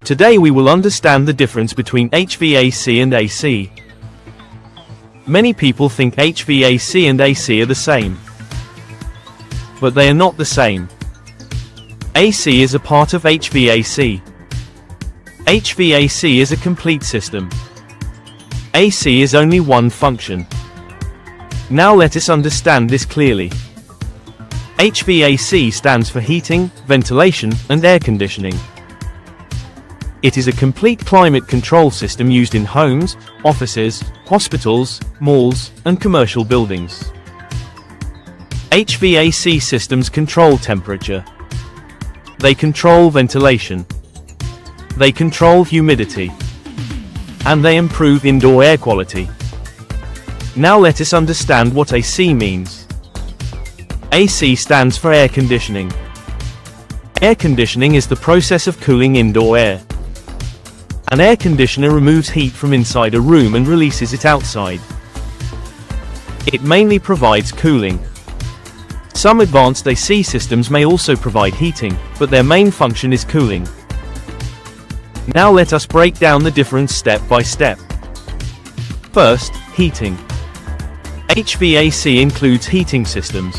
Today we will understand the difference between HVAC and AC. Many people think HVAC and AC are the same. But they are not the same. AC is a part of HVAC. HVAC is a complete system. AC is only one function. Now let us understand this clearly. HVAC stands for heating, ventilation, and air conditioning. It is a complete climate control system used in homes, offices, hospitals, malls, and commercial buildings. HVAC systems control temperature. They control ventilation. They control humidity. And they improve indoor air quality. Now let us understand what AC means. AC stands for air conditioning. Air conditioning is the process of cooling indoor air. An air conditioner removes heat from inside a room and releases it outside. It mainly provides cooling. Some advanced AC systems may also provide heating, but their main function is cooling. Now let us break down the difference step by step. First, heating. HVAC includes heating systems.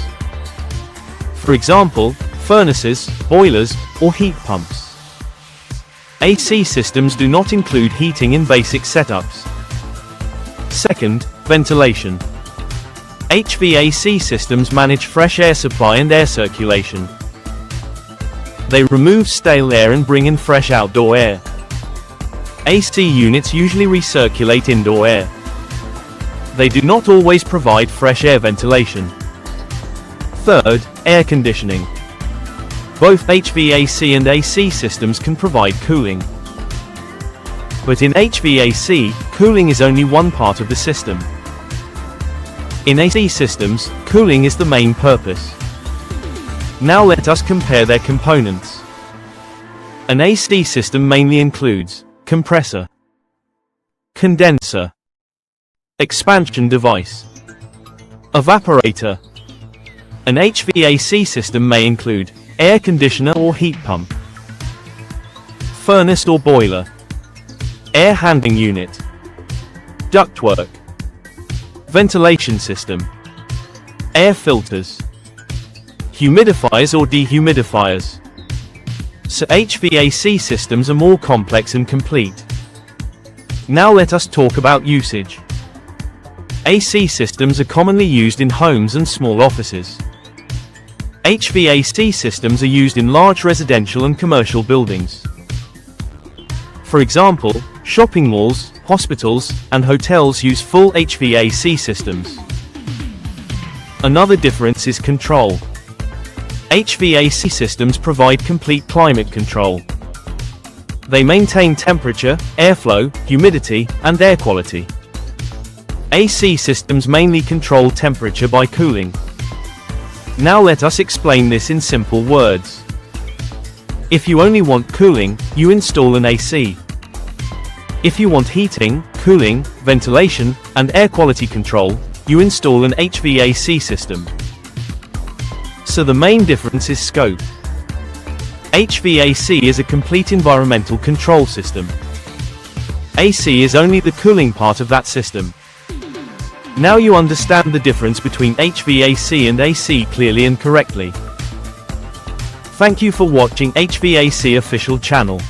For example, furnaces, boilers, or heat pumps. AC systems do not include heating in basic setups. Second, ventilation. HVAC systems manage fresh air supply and air circulation. They remove stale air and bring in fresh outdoor air. AC units usually recirculate indoor air. They do not always provide fresh air ventilation. Third, air conditioning. Both HVAC and AC systems can provide cooling. But in HVAC, cooling is only one part of the system. In AC systems, cooling is the main purpose. Now let us compare their components. An AC system mainly includes compressor, condenser, expansion device, evaporator. An HVAC system may include air conditioner or heat pump, furnace or boiler, air handling unit, ductwork, ventilation system, air filters, humidifiers or dehumidifiers. So HVAC systems are more complex and complete. Now let us talk about usage. AC systems are commonly used in homes and small offices. HVAC systems are used in large residential and commercial buildings. For example, shopping malls, hospitals, and hotels use full HVAC systems. Another difference is control. HVAC systems provide complete climate control. They maintain temperature, airflow, humidity, and air quality. AC systems mainly control temperature by cooling. Now let us explain this in simple words. If you only want cooling, you install an AC. If you want heating, cooling, ventilation, and air quality control, you install an HVAC system. So the main difference is scope. HVAC is a complete environmental control system. AC is only the cooling part of that system. Now you understand the difference between HVAC and AC clearly and correctly. Thank you for watching HVAC official channel.